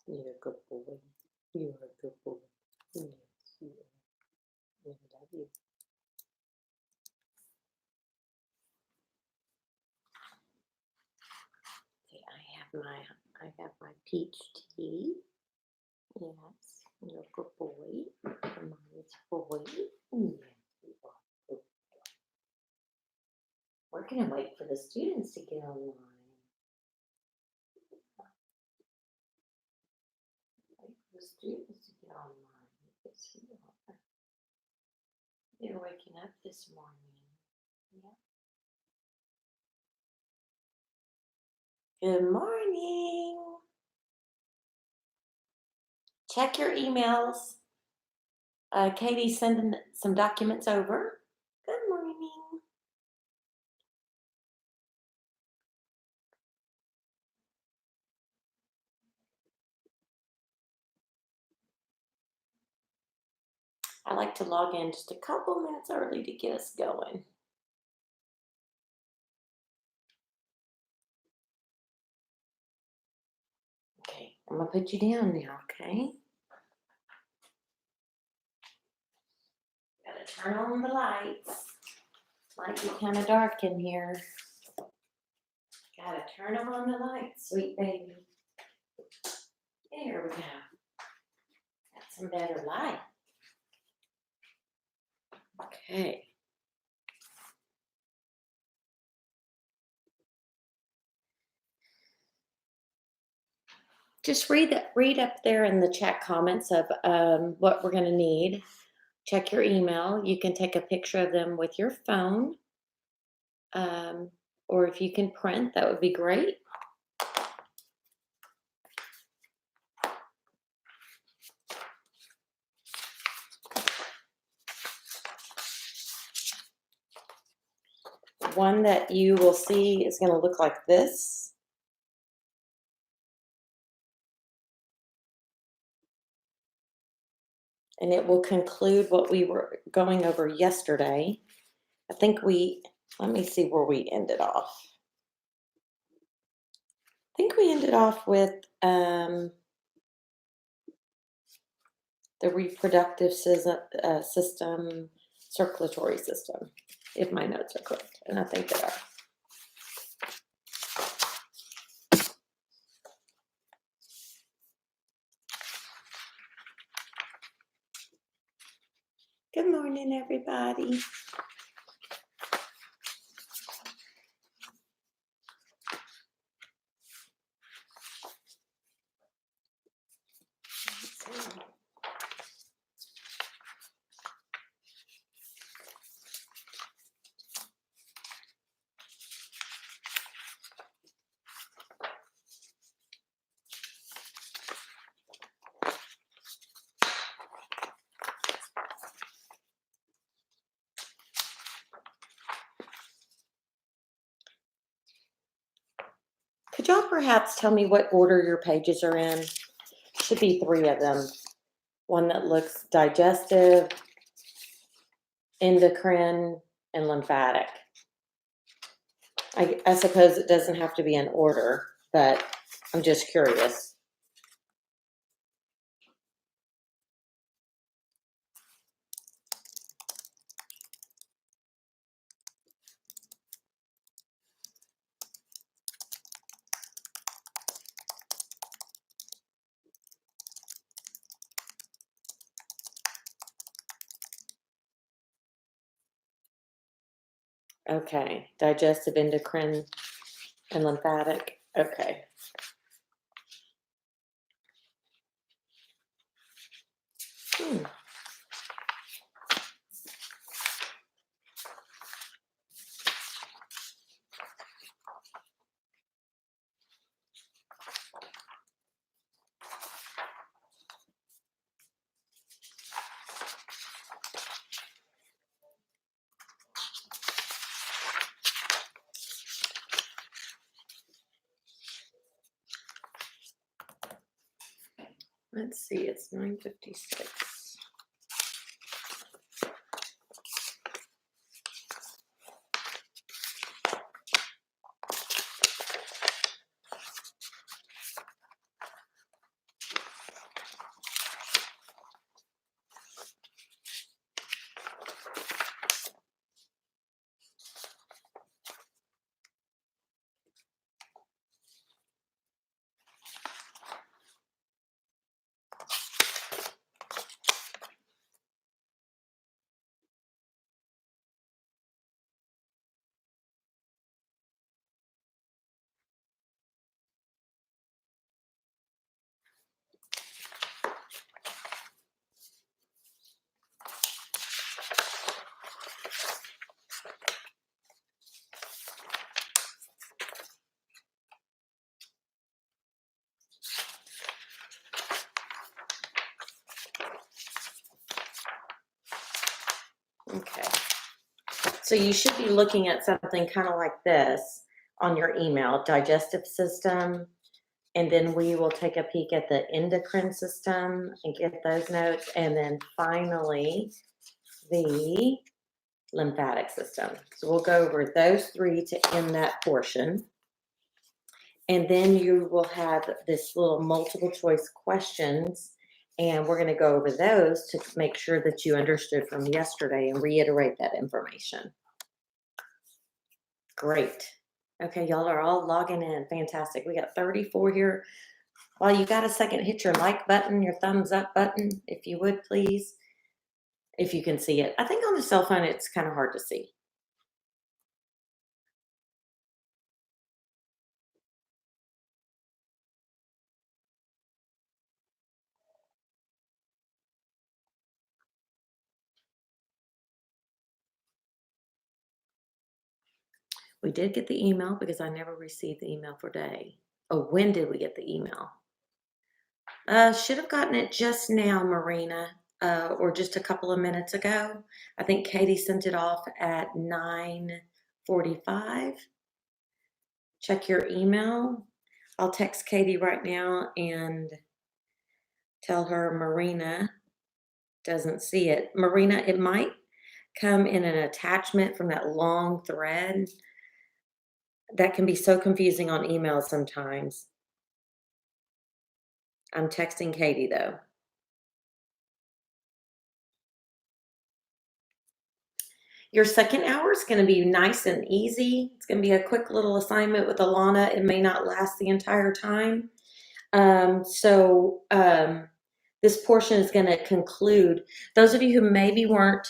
You're a good boy. You are a good boy. Yes, you are. I love you. Okay, I have my peach tea. Yes, you're a good boy. Mommy's boy. Yes, you are a good boy. We're gonna wait for the students to get online. Wait for the students to get online. Yes, you are. They're waking up this morning. Yeah. Good morning. Check your emails. Katie's sending some documents over. Good morning. I like to log in just a couple minutes early to get us going. Okay, I'm gonna put you down now, okay? Gotta turn on the lights. Might be kind of dark in here. Gotta turn on the lights, sweet baby. There we go. Got some better light. Okay. Just read up there in the chat comments of what we're gonna need. Check your email. You can take a picture of them with your phone. Or if you can print, that would be great. One that you will see is going to look like this. And it will conclude what we were going over yesterday. I think let me see where we ended off. I think we ended off with the reproductive system, circulatory system, if my notes are correct. And I think they are. Good morning, everybody. Could y'all perhaps tell me what order your pages are in? Should be 3 of them. One that looks digestive, endocrine, and lymphatic. I suppose it doesn't have to be in order, but I'm just curious. Okay, digestive, endocrine, and lymphatic. Okay. Let's see, it's 9:56. Okay. So you should be looking at something kind of like this on your email, digestive system, and then we will take a peek at the endocrine system and get those notes, and then finally the lymphatic system. So we'll go over those three to end that portion. And then you will have this little multiple choice questions, and we're going to go over those to make sure that you understood from yesterday and reiterate that information. Great. Okay, y'all are all logging in. Fantastic. We got 34 here. While you got a second, hit your like button, your thumbs up button, if you would, please. If you can see it. I think on the cell phone, it's kind of hard to see. We did get the email because I never received the email for today. Oh, when did we get the email? Should have gotten it just now, Marina, or just a couple of minutes ago. I think Katie sent it off at 9:45. Check your email. I'll text Katie right now and tell her Marina doesn't see it. Marina, it might come in an attachment from that long thread. That can be so confusing on email sometimes. I'm texting Katie though. Your second hour is going to be nice and easy. It's going to be a quick little assignment with Alana. It may not last the entire time. This portion is going to conclude. Those of you who maybe weren't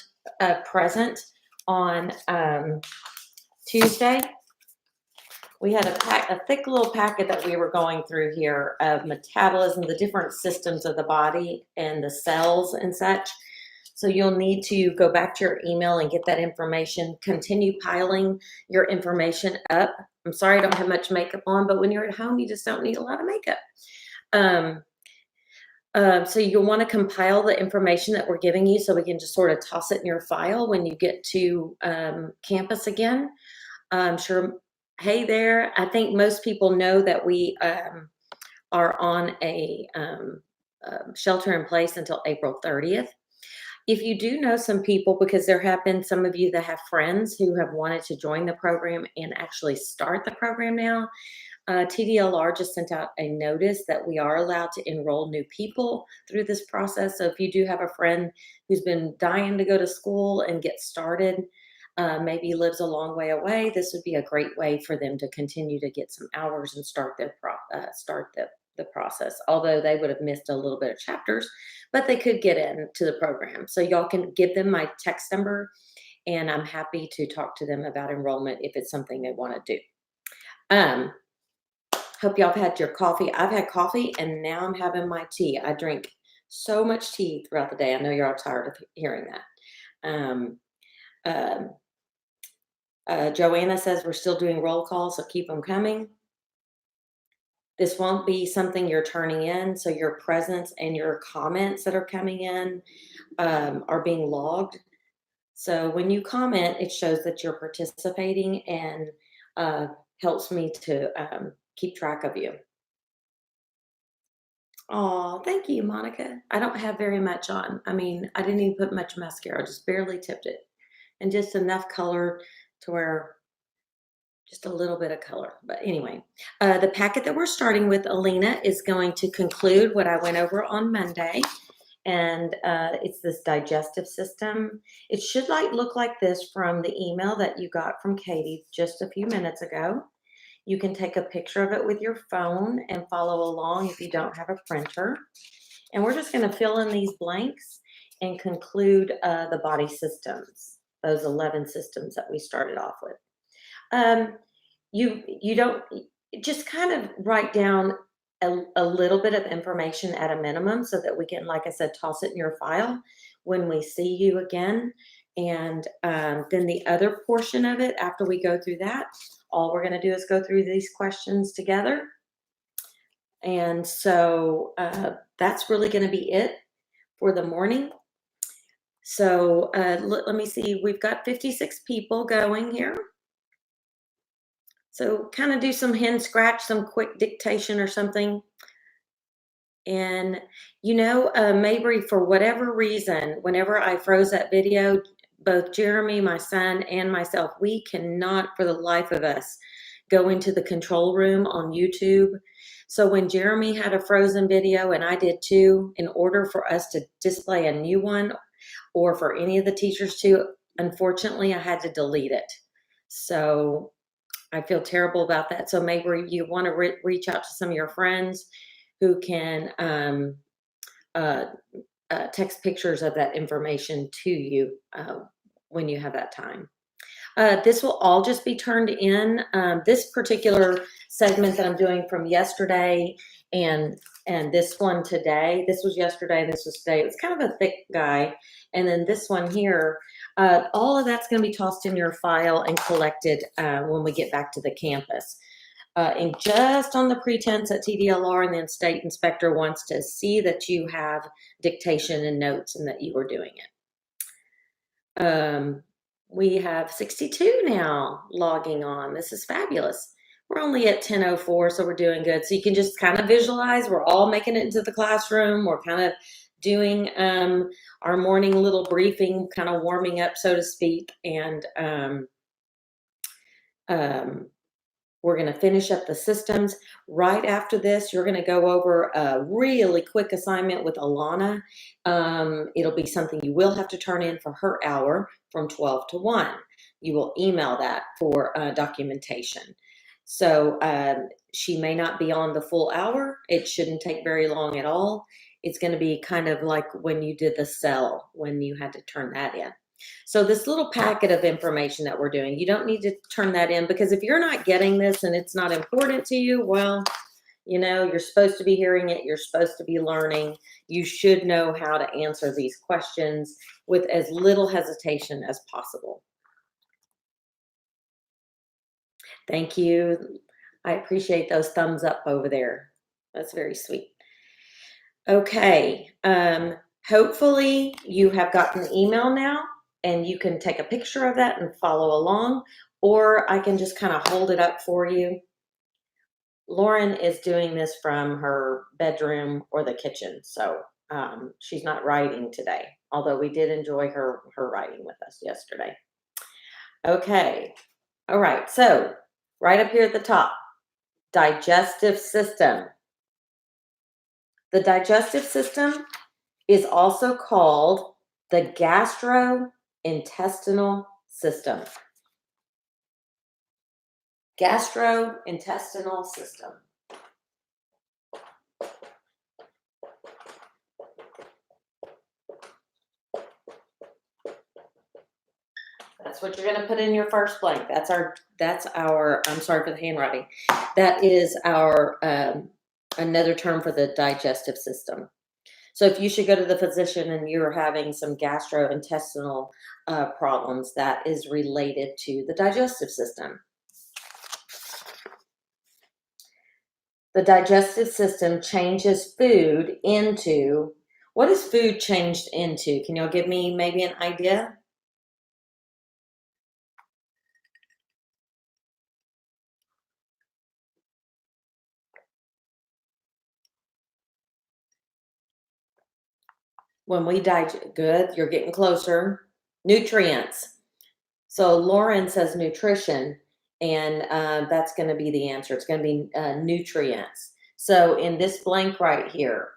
present on Tuesday, we had a thick little packet that we were going through here of metabolism, the different systems of the body and the cells and such. So you'll need to go back to your email and get that information, continue piling your information up. I'm sorry I don't have much makeup on, but when you're at home, you just don't need a lot of makeup. So you'll want to compile the information that we're giving you so we can just sort of toss it in your file when you get to campus again. I'm sure, hey there, I think most people know that we are on a shelter in place until April 30th. If you do know some people, because there have been some of you that have friends who have wanted to join the program and actually start the program now, TDLR just sent out a notice that we are allowed to enroll new people through this process. So if you do have a friend who's been dying to go to school and get started, maybe lives a long way away, this would be a great way for them to continue to get some hours and start the process. Although they would have missed a little bit of chapters, but they could get into the program. So y'all can give them my text number, and I'm happy to talk to them about enrollment if it's something they want to do. Hope y'all have had your coffee. I've had coffee, and now I'm having my tea. I drink so much tea throughout the day. I know you're all tired of hearing that. Joanna says we're still doing roll calls, so keep them coming. This won't be something you're turning in, so your presence and your comments that are coming in are being logged. So when you comment, it shows that you're participating and helps me to keep track of you. Oh, thank you, Monica. I don't have very much on. I mean, I didn't even put much mascara. I just barely tipped it. And just enough color to where just a little bit of color. But anyway, the packet that we're starting with, Alina, is going to conclude what I went over on Monday. And it's this digestive system. It should look like this from the email that you got from Katie just a few minutes ago. You can take a picture of it with your phone and follow along if you don't have a printer. And we're just going to fill in these blanks and conclude the body systems, those 11 systems that we started off with. You don't just kind of write down a little bit of information at a minimum so that we can, like I said, toss it in your file when we see you again. And then the other portion of it, after we go through that, all we're going to do is go through these questions together. And so that's really going to be it for the morning. So let me see, we've got 56 people going here. So kind of do some hand scratch, some quick dictation or something. And, Mabry, for whatever reason, whenever I froze that video, both Jeremy, my son, and myself, we cannot for the life of us go into the control room on YouTube. So when Jeremy had a frozen video and I did too, in order for us to display a new one or for any of the teachers to, unfortunately, I had to delete it. So I feel terrible about that. So maybe you want to reach out to some of your friends who can text pictures of that information to you when you have that time. This will all just be turned in. This particular segment that I'm doing from yesterday and this one today, this was yesterday, this was today. It was kind of a thick guy. And then this one here, all of that's going to be tossed in your file and collected when we get back to the campus. And just on the pretense that TDLR and then state inspector wants to see that you have dictation and notes and that you are doing it. We have 62 now logging on. This is fabulous. We're only at 10:04, so we're doing good. So you can just kind of visualize we're all making it into the classroom. We're kind of doing our morning little briefing, kind of warming up, so to speak. And we're going to finish up the systems. Right after this, you're going to go over a really quick assignment with Alana. It'll be something you will have to turn in for her hour from 12 to 1. You will email that for documentation. So she may not be on the full hour. It shouldn't take very long at all. It's going to be kind of like when you did the cell, when you had to turn that in. So this little packet of information that we're doing, you don't need to turn that in, because if you're not getting this and it's not important to you, well, you're supposed to be hearing it. You're supposed to be learning. You should know how to answer these questions with as little hesitation as possible. Thank you. I appreciate those thumbs up over there. That's very sweet. Okay. Hopefully you have gotten the email now, and you can take a picture of that and follow along, or I can just kind of hold it up for you. Lauren is doing this from her bedroom or the kitchen, so she's not writing today, although we did enjoy her writing with us yesterday. Okay. All right. So right up here at the top, digestive system. The digestive system is also called the gastrointestinal system. Gastrointestinal system. That's what you're going to put in your first blank. That's our, I'm sorry for the handwriting. That is our, another term for the digestive system. So if you should go to the physician and you're having some gastrointestinal problems, that is related to the digestive system. The digestive system changes food into, what is food changed into? Can y'all give me maybe an idea? When we digest, good, you're getting closer. Nutrients. So Lauren says nutrition, and that's going to be the answer. It's going to be nutrients. So in this blank right here,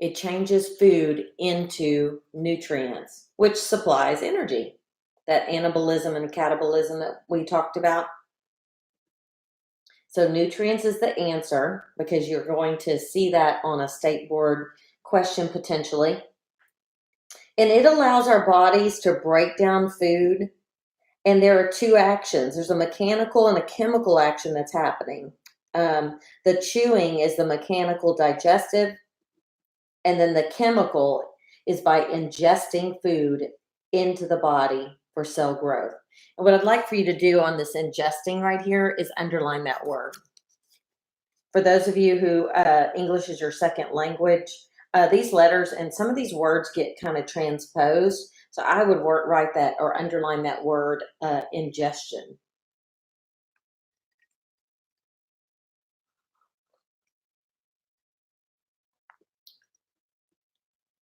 it changes food into nutrients, which supplies energy. That anabolism and catabolism that we talked about. So nutrients is the answer, because you're going to see that on a state board question potentially. And it allows our bodies to break down food. And there are two actions. There's a mechanical and a chemical action that's happening. The chewing is the mechanical digestive, and then the chemical is by ingesting food into the body for cell growth. And what I'd like for you to do on this ingesting right here is underline that word. For those of you who English is your second language, these letters and some of these words get kind of transposed. So I would write that or underline that word ingestion.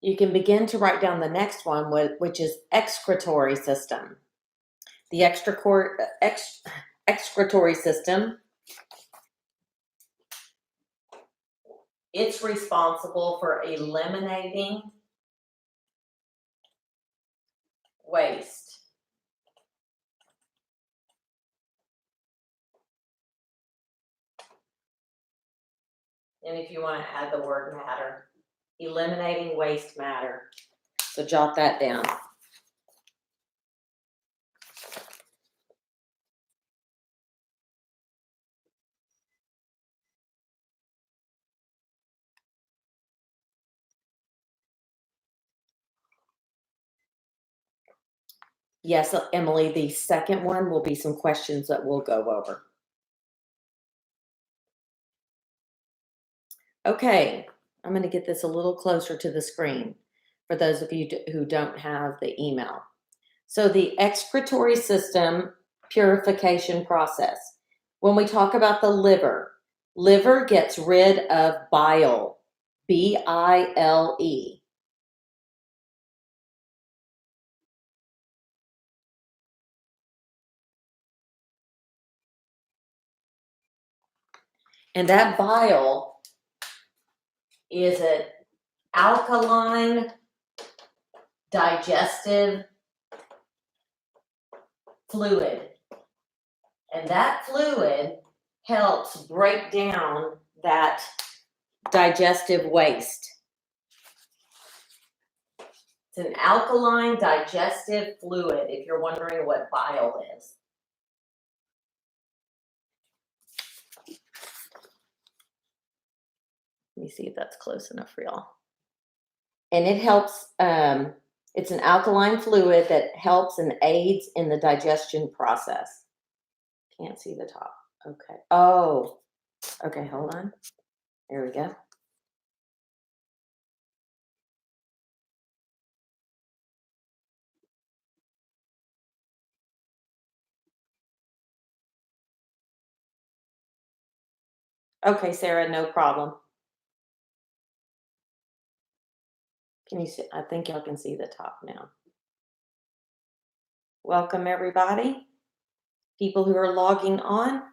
You can begin to write down the next one, which is excretory system. The excretory system, it's responsible for eliminating waste. And if you want to add the word matter, eliminating waste matter. So jot that down. Yes, Emily, the second one will be some questions that we'll go over. Okay, I'm going to get this a little closer to the screen for those of you who don't have the email. So the excretory system purification process. When we talk about the liver gets rid of bile, B-I-L-E. And that bile is an alkaline digestive fluid. And that fluid helps break down that digestive waste. It's an alkaline digestive fluid, if you're wondering what bile is. Let me see if that's close enough for y'all. And it helps, it's an alkaline fluid that helps and aids in the digestion process. Can't see the top. Okay. Oh, okay, hold on. There we go. Okay, Sarah, no problem. Can you see? I think y'all can see the top now. Welcome, everybody. People who are logging on,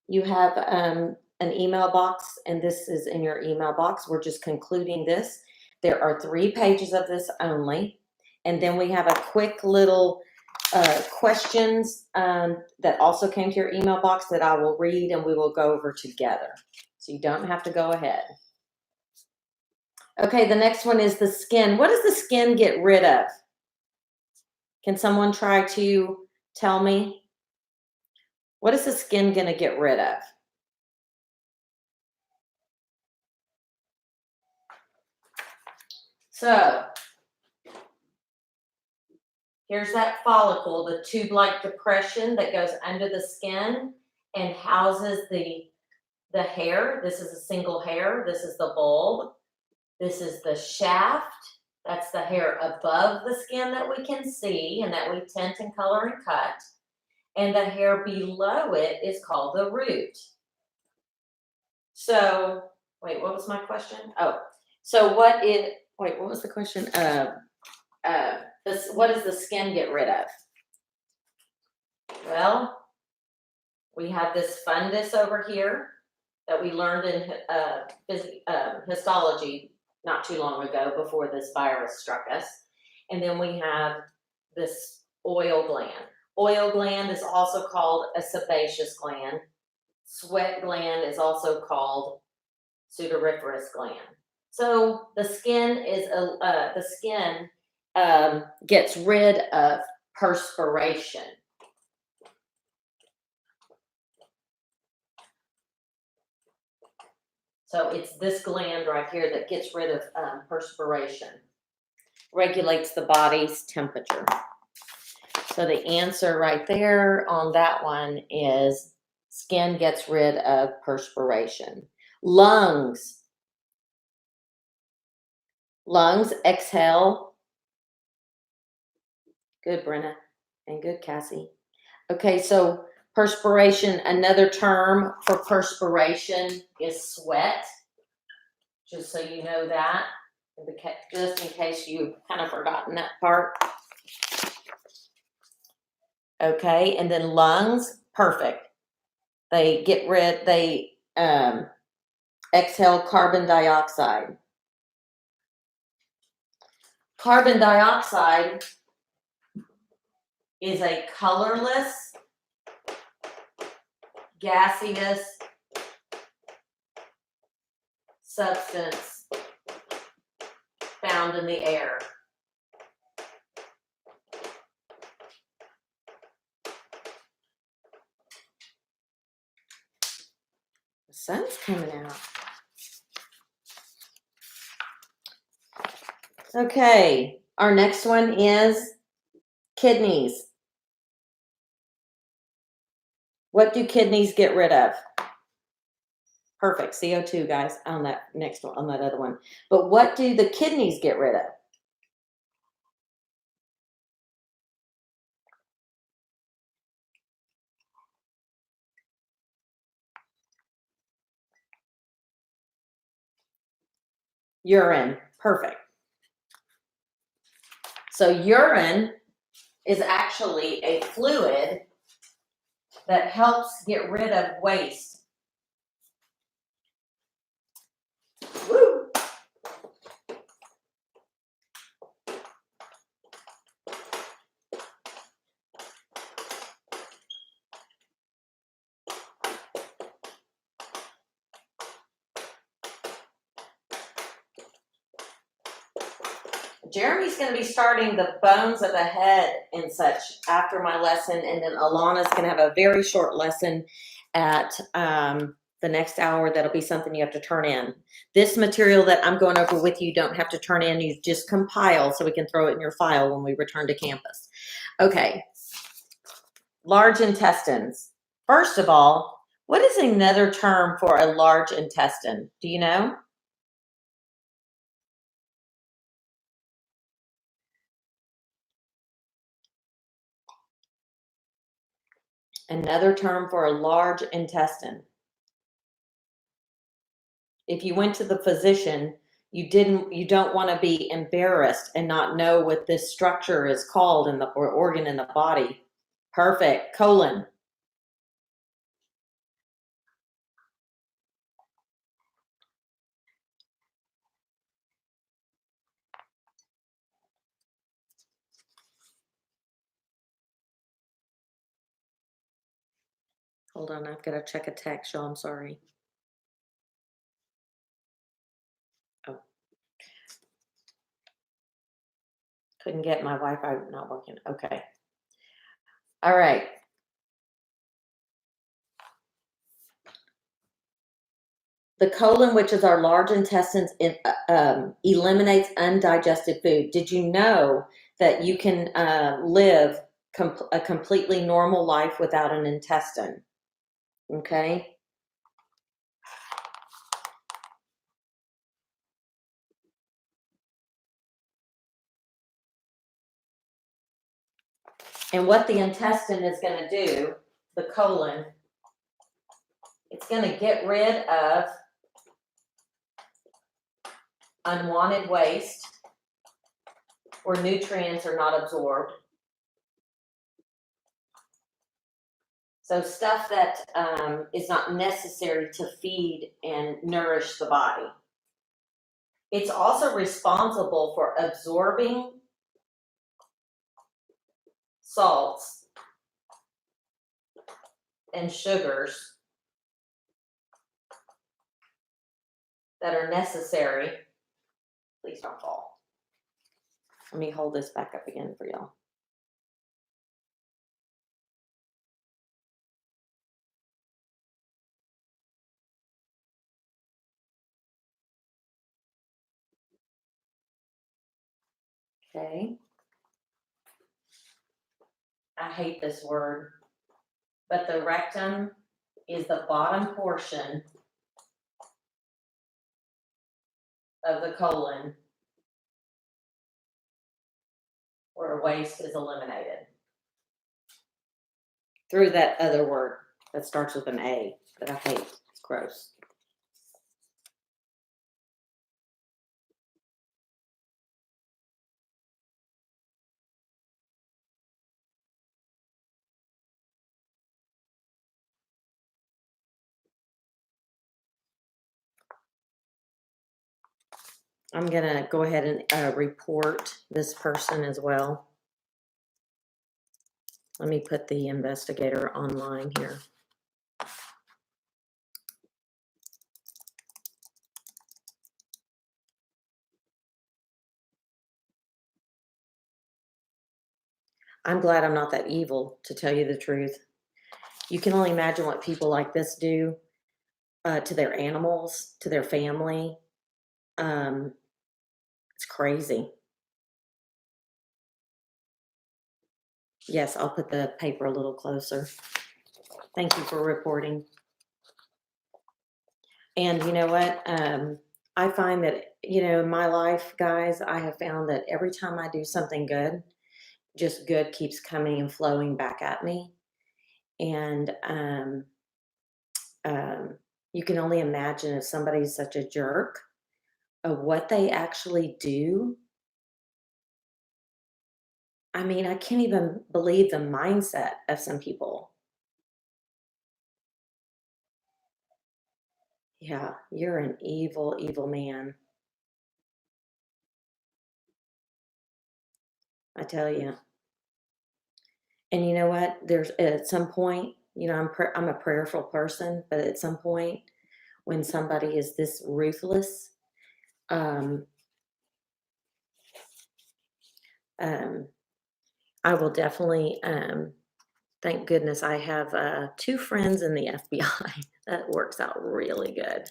you have an email box, and this is in your email box. We're just concluding this. There are 3 pages of this only. And then we have a quick little questions that also came to your email box that I will read and we will go over together. So you don't have to go ahead. Okay, the next one is the skin. What does the skin get rid of? Can someone try to tell me? What is the skin going to get rid of? So here's that follicle, the tube-like depression that goes under the skin and houses the hair. This is a single hair. This is the bulb. This is the shaft. That's the hair above the skin that we can see and that we tint and color and cut. And the hair below it is called the root. So, wait, what was my question? Oh, so what was the question? What does the skin get rid of? Well, we have this fundus over here that we learned in histology not too long ago before this virus struck us. And then we have this oil gland. Oil gland is also called a sebaceous gland. Sweat gland is also called sudoriferous gland. So the skin is gets rid of perspiration. So it's this gland right here that gets rid of perspiration, regulates the body's temperature. So the answer right there on that one is skin gets rid of perspiration. Lungs. Lungs, exhale. Good, Brenna. And good, Cassie. Okay, so perspiration, another term for perspiration is sweat. Just so you know that, just in case you've kind of forgotten that part. Okay, and then lungs, perfect. They exhale carbon dioxide. Carbon dioxide is a colorless, gaseous substance found in the air. The sun's coming out. Okay, our next one is kidneys. What do kidneys get rid of? Perfect, CO2, guys, on that next one, on that other one. But what do the kidneys get rid of? Urine, perfect. So urine is actually a fluid that helps get rid of waste. Woo! Jeremy's going to be starting the bones of the head and such after my lesson, and then Alana's going to have a very short lesson at the next hour. That'll be something you have to turn in. This material that I'm going over with you don't have to turn in. You just compile so we can throw it in your file when we return to campus. Okay. Large intestines. First of all, what is another term for a large intestine? Do you know? Another term for a large intestine. If you went to the physician, you don't want to be embarrassed and not know what this structure is called in the or organ in the body. Perfect. Colon. Hold on, I've got to check a text, y'all. I'm sorry. Oh. Couldn't get my Wi-Fi not working. Okay. All right. The colon, which is our large intestines, eliminates undigested food. Did you know that you can live a completely normal life without an intestine? Okay. And what the intestine is going to do, the colon, it's going to get rid of unwanted waste or nutrients are not absorbed. So stuff that is not necessary to feed and nourish the body. It's also responsible for absorbing salts and sugars that are necessary. Please don't fall. Let me hold this back up again for y'all. Okay. I hate this word, but the rectum is the bottom portion of the colon, or waste is eliminated. Through that other word that starts with an A that I hate. It's gross. I'm going to go ahead and report this person as well. Let me put the investigator online here. I'm glad I'm not that evil, to tell you the truth. You can only imagine what people like this do to their animals, to their family. It's crazy. Yes, I'll put the paper a little closer. Thank you for reporting. And you know what? I find that, in my life, guys, I have found that every time I do something good, just good keeps coming and flowing back at me. And you can only imagine if somebody's such a jerk of what they actually do. I mean, I can't even believe the mindset of some people. Yeah, you're an evil, evil man. I tell you. And you know what? There's at some point, I'm a prayerful person, but at some point, when somebody is this ruthless, um, I will definitely. Thank goodness I have 2 friends in the FBI. That works out really good.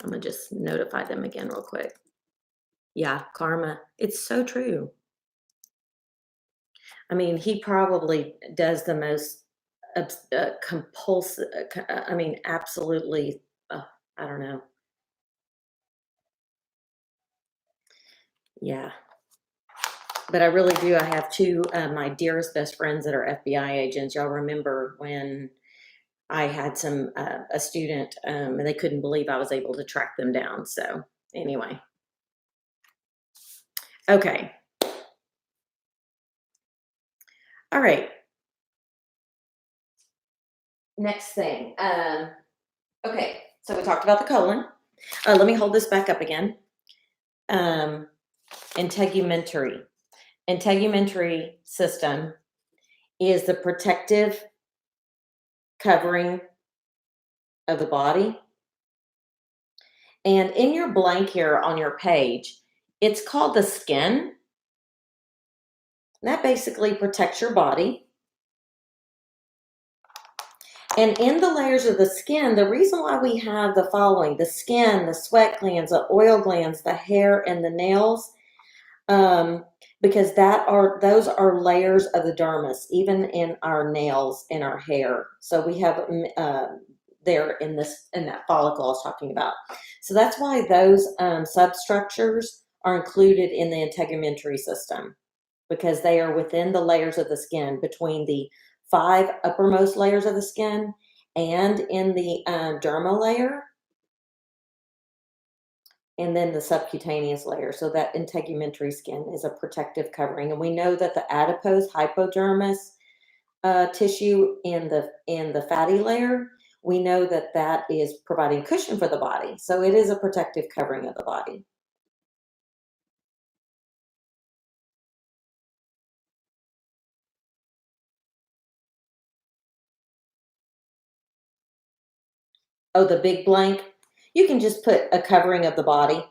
I'm gonna just notify them again real quick. Yeah, karma. It's so true. I mean, he probably does the most compulsive, I mean, absolutely, I don't know. Yeah. But I really do. I have 2 my dearest best friends that are FBI agents. Y'all remember when I had a student, and they couldn't believe I was able to track them down. So anyway. Okay. All right. Next thing. Okay. So we talked about the colon. Let me hold this back up again. Integumentary. Integumentary system is the protective covering of the body. And in your blank here on your page, it's called the skin. That basically protects your body. And in the layers of the skin, the reason why we have the following: the skin, the sweat glands, the oil glands, the hair, and the nails, because those are layers of the dermis, even in our nails and our hair. So we have there in that follicle I was talking about. So that's why those substructures are included in the integumentary system, because they are within the layers of the skin, between the 5 uppermost layers of the skin and in the dermal layer, and then the subcutaneous layer. So that integumentary skin is a protective covering. And we know that the adipose hypodermis tissue in the fatty layer, we know that that is providing cushion for the body. So it is a protective covering of the body. Oh, the big blank. You can just put a covering of the body.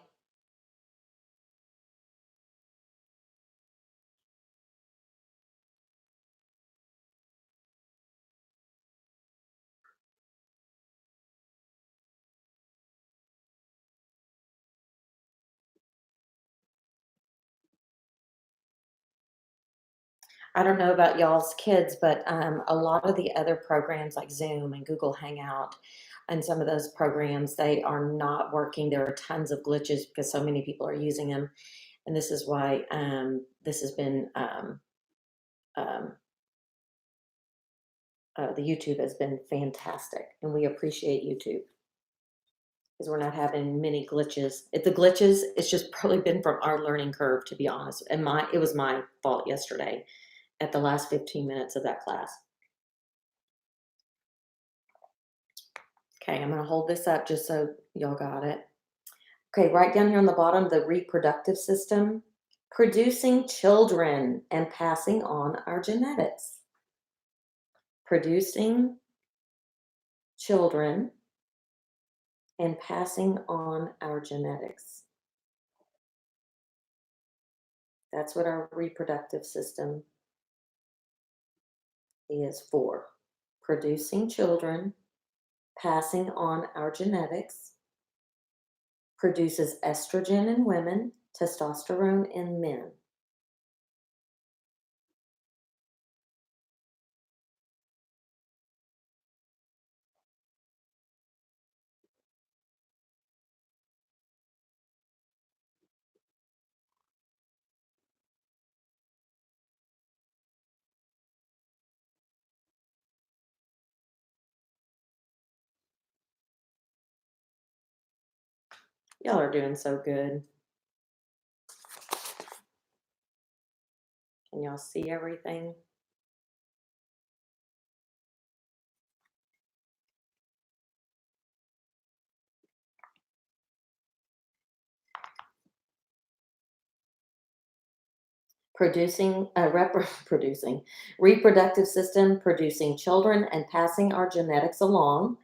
I don't know about y'all's kids, but a lot of the other programs like Zoom and Google Hangout and some of those programs, they are not working. There are tons of glitches because so many people are using them. And this is why this has been, the YouTube has been fantastic. And we appreciate YouTube because we're not having many glitches. If the glitches, it's just probably been from our learning curve, to be honest. And it was my fault yesterday at the last 15 minutes of that class. Okay, I'm going to hold this up just so y'all got it. Okay, right down here on the bottom, the reproductive system, producing children and passing on our genetics. Producing children and passing on our genetics. That's what our reproductive system is for. Producing children, passing on our genetics, produces estrogen in women, testosterone in men. Y'all are doing so good. Can y'all see everything? Producing, reproductive system, producing children and passing our genetics along.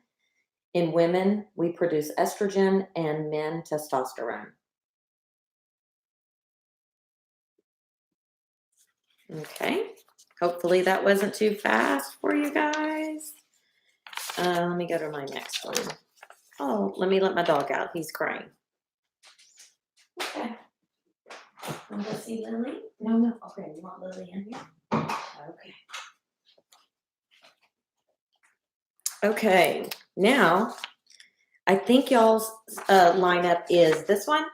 In women, we produce estrogen, and men, testosterone. Okay, hopefully that wasn't too fast for you guys. Let me go to my next one. Oh, let me let my dog out. He's crying. Okay. Want to go see Lily? No. Okay, you want Lily in here? Okay. Okay, now I think y'all's lineup is this one,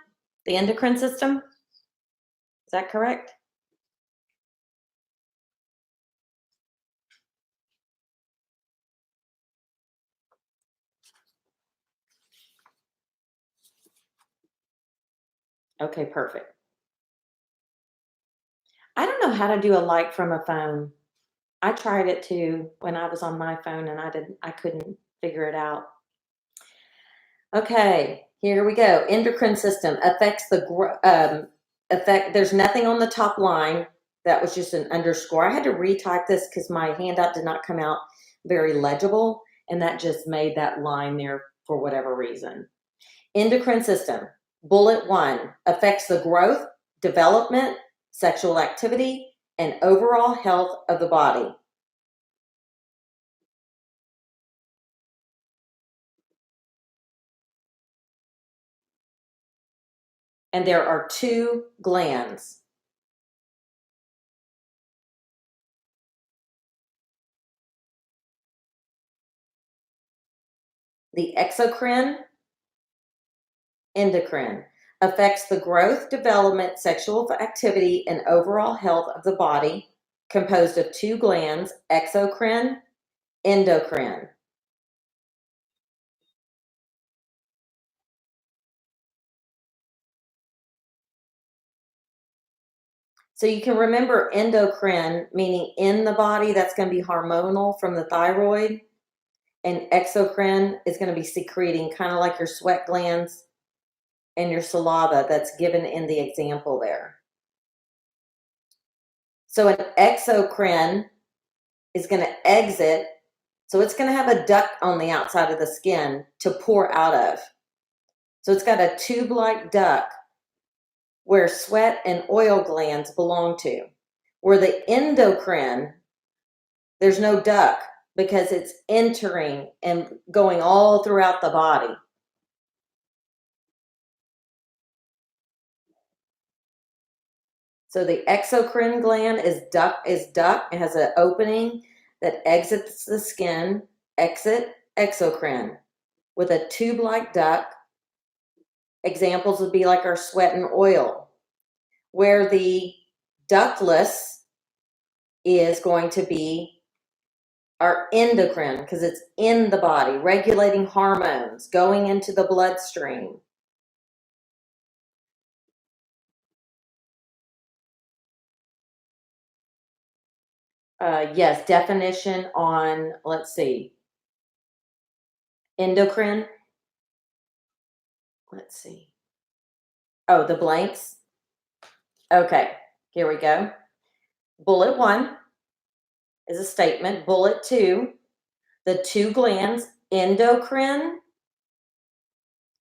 the endocrine system. Is that correct? Okay, perfect. I don't know how to do a like from a phone. I tried it too when I was on my phone and I couldn't figure it out. Okay, here we go. Endocrine system affects the there's nothing on the top line. That was just an underscore. I had to retype this because my handout did not come out very legible, and that just made that line there for whatever reason. Endocrine system, bullet 1, affects the growth, development, sexual activity, and overall health of the body. And there are 2 glands. The exocrine, endocrine, affects the growth, development, sexual activity, and overall health of the body, composed of 2 glands, exocrine, endocrine. So you can remember endocrine, meaning in the body, that's going to be hormonal from the thyroid. And exocrine is going to be secreting, kind of like your sweat glands and your saliva that's given in the example there. So an exocrine is going to exit. So it's going to have a duct on the outside of the skin to pour out of. So it's got a tube-like duct where sweat and oil glands belong to. Where the endocrine, there's no duct because it's entering and going all throughout the body. So the exocrine gland is duct. It has an opening that exits the skin, exit exocrine, with a tube-like duct. Examples would be like our sweat and oil. where the ductless is going to be our endocrine, because it's in the body, regulating hormones, going into the bloodstream. Yes, definition on, let's see, endocrine. Let's see. Oh, the blanks. Okay, here we go. Bullet 1 is a statement. Bullet 2, the 2 glands, endocrine,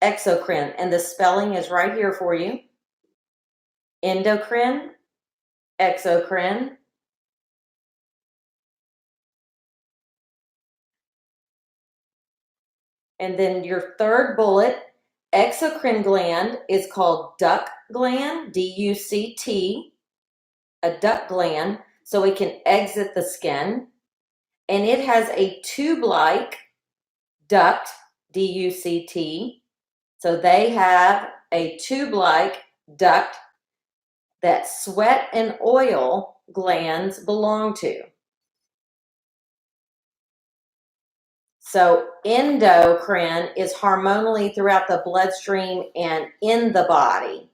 exocrine, and the spelling is right here for you. Endocrine, exocrine. And then your third bullet, exocrine gland, is called duct gland, D-U-C-T, a duct gland, so it can exit the skin. And it has a tube-like duct, D-U-C-T. So they have a tube-like duct that sweat and oil glands belong to. So endocrine is hormonally throughout the bloodstream and in the body.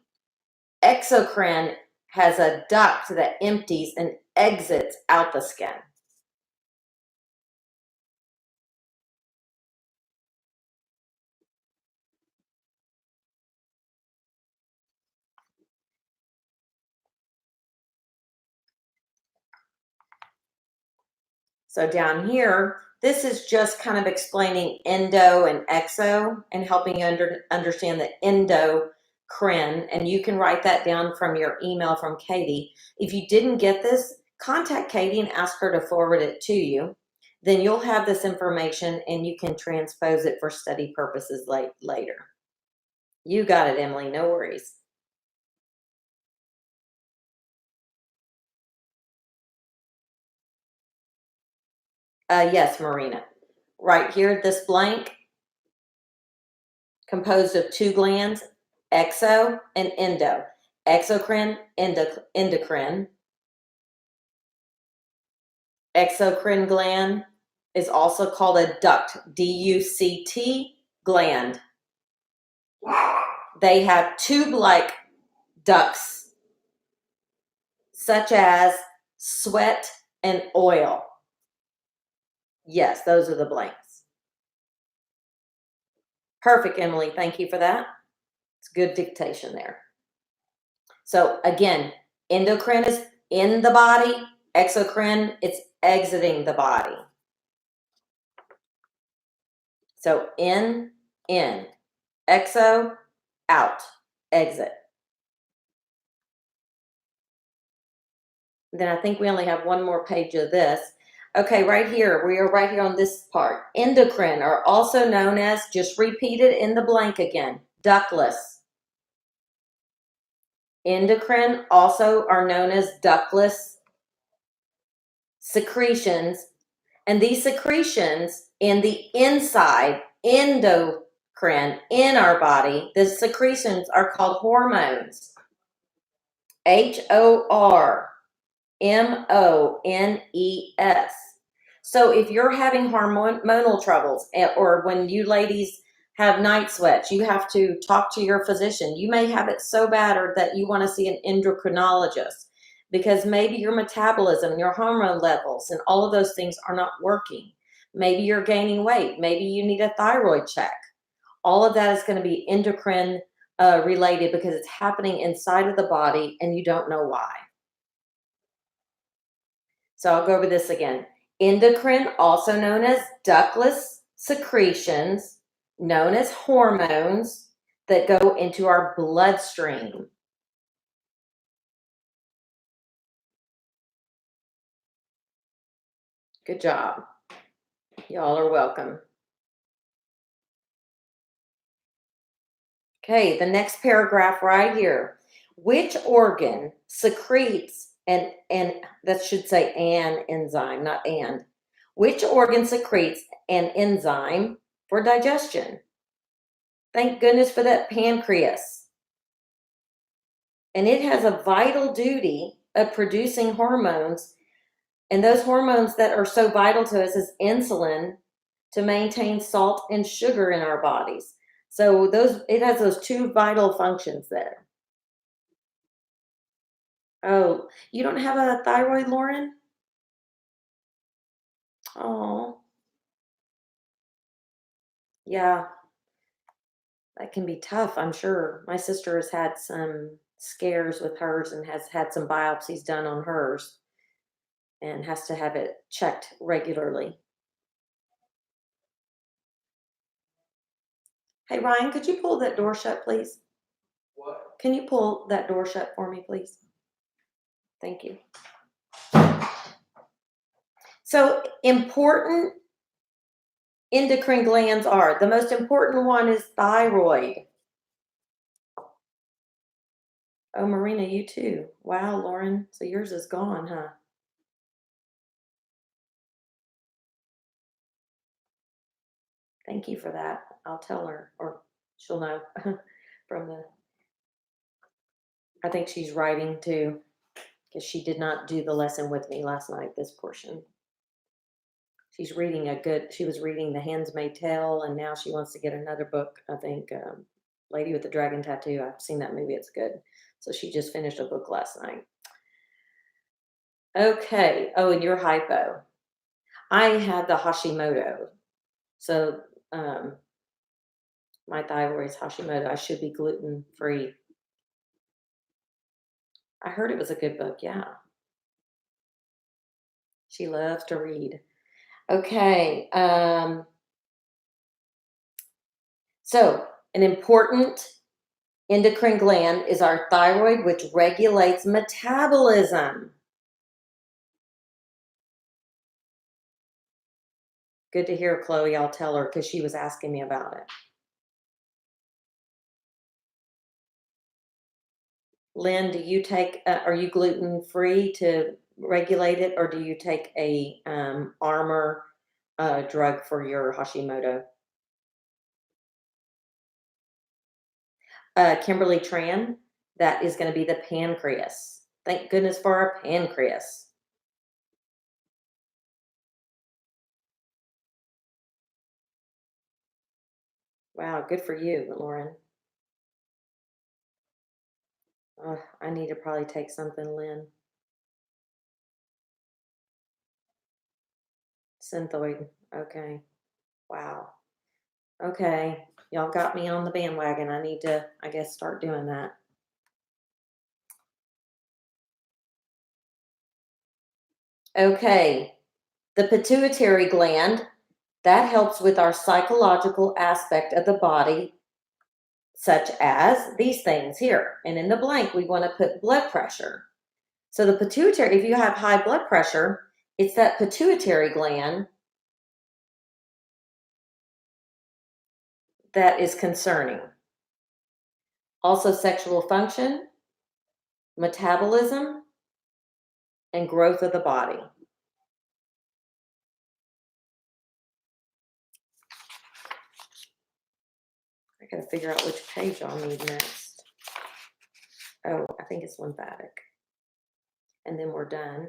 Exocrine has a duct that empties and exits out the skin. So down here, this is just kind of explaining endo and exo and helping you understand the endocrine. And you can write that down from your email from Katie. If you didn't get this, contact Katie and ask her to forward it to you. Then you'll have this information and you can transpose it for study purposes later. You got it, Emily. No worries. Yes, Marina. Right here, this blank, composed of 2 glands, exo and endo. Exocrine, endocrine. Exocrine gland is also called a duct, D-U-C-T, gland. They have tube-like ducts, such as sweat and oil. Yes, those are the blanks. Perfect, Emily. Thank you for that. It's good dictation there. So again, endocrine is in the body. Exocrine, it's exiting the body. So in, exo, out, exit. Then I think we only have one more page of this. Okay, right here, we are right here on this part. Endocrine are also known as, just repeat it in the blank again, ductless. Endocrine also are known as ductless secretions. And these secretions in the inside, endocrine, in our body, the secretions are called hormones. Hormones. So if you're having hormonal troubles, or when you ladies have night sweats, you have to talk to your physician. You may have it so bad or that you want to see an endocrinologist, because maybe your metabolism, your hormone levels, and all of those things are not working. Maybe you're gaining weight. Maybe you need a thyroid check. All of that is going to be endocrine related, because it's happening inside of the body and you don't know why. So I'll go over this again. Endocrine, also known as ductless secretions, known as hormones that go into our bloodstream. Good job. Y'all are welcome. Okay, the next paragraph right here. Which organ secretes, and that should say an enzyme, not and. Which organ secretes an enzyme for digestion? Thank goodness for that pancreas. And it has a vital duty of producing hormones. And those hormones that are so vital to us is insulin to maintain salt and sugar in our bodies. So it has those two vital functions there. Oh, you don't have a thyroid, Lauren? Oh, yeah, that can be tough, I'm sure. My sister has had some scares with hers and has had some biopsies done on hers and has to have it checked regularly. Hey, Ryan, could you pull that door shut, please? What? Can you pull that door shut for me, please? Thank you. So important endocrine glands are. The most important one is thyroid. Oh, Marina, you too. Wow, Lauren. So yours is gone, huh? Thank you for that. I'll tell her, or she'll know from the. I think she's writing too, because she did not do the lesson with me last night, this portion. She's reading she was reading The Handmaid's Tale, and now she wants to get another book, I think, Lady with the Dragon Tattoo. I've seen that movie, it's good. So she just finished a book last night. Okay. Oh, and you're hypo. I had the Hashimoto. So my thyroid is Hashimoto. I should be gluten free. I heard it was a good book. Yeah. She loves to read. Okay. So an important endocrine gland is our thyroid, which regulates metabolism. Good to hear, Chloe. I'll tell her because she was asking me about it. Lynn, do you take, are you gluten free to regulate it, or do you take a Armor drug for your Hashimoto? Kimberly Tran, that is going to be the pancreas. Thank goodness for our pancreas. Wow, good for you, Lauren. I need to probably take something, Lynn. Synthoid. Okay. Wow. Okay. Y'all got me on the bandwagon. I need to, I guess, start doing that. Okay. The pituitary gland, that helps with our psychological aspect of the body, such as these things here. And in the blank, we want to put blood pressure. So the pituitary, if you have high blood pressure, it's that pituitary gland that is concerning. Also sexual function, metabolism, and growth of the body. I gotta figure out which page I'll need next. Oh, I think it's lymphatic. And then we're done.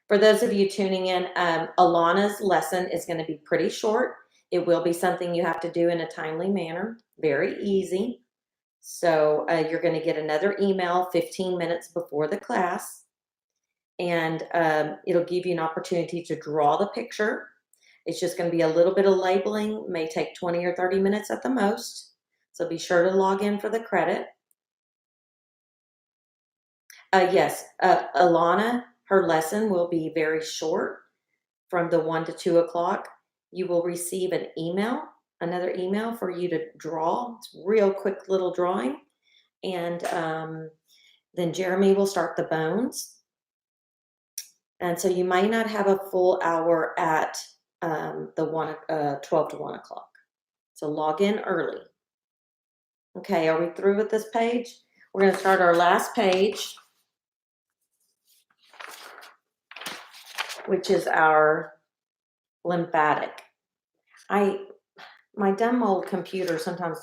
For those of you tuning in, Alana's lesson is going to be pretty short. It will be something you have to do in a timely manner, very easy. So you're going to get another email 15 minutes before the class, and it'll give you an opportunity to draw the picture. It's just going to be a little bit of labeling, may take 20 or 30 minutes at the most. So be sure to log in for the credit. Yes, Alana, her lesson will be very short from the 1 to 2 o'clock. You will receive an email, another email for you to draw. It's a real quick little drawing. And then Jeremy will start the bones. And so you might not have a full hour at the 12 to 1 o'clock. So log in early. Okay, are we through with this page? We're going to start our last page, which is our lymphatic. My dumb old computer sometimes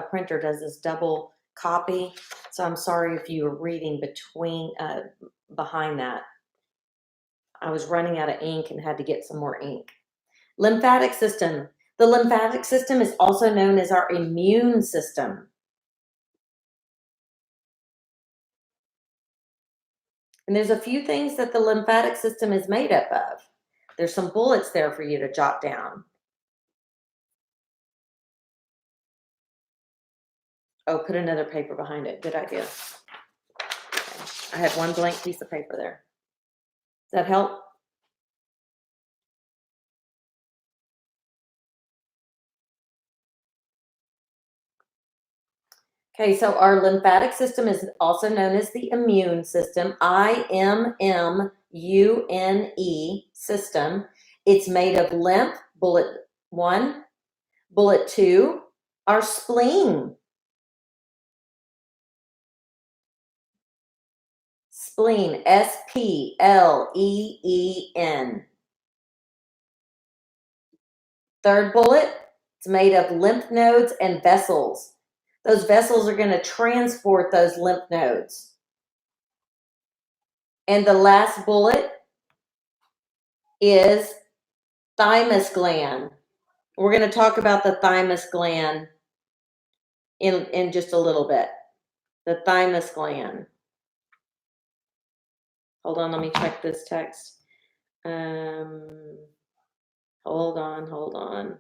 printer does this double copy, so I'm sorry if you were reading behind that. I was running out of ink and had to get some more ink. Lymphatic system. The lymphatic system is also known as our immune system. And there's a few things that the lymphatic system is made up of. There's some bullets there for you to jot down. Oh, put another paper behind it. Good idea. Okay. I had one blank piece of paper there. Does that help? Okay, so our lymphatic system is also known as the immune system, IMMUNE system. It's made of lymph, bullet 1, bullet 2, our spleen. Spleen, SPLEEN. Third bullet, it's made of lymph nodes and vessels. Those vessels are going to transport those lymph nodes. And the last bullet is thymus gland. We're going to talk about the thymus gland in just a little bit. The thymus gland. Hold on, let me check this text. Hold on.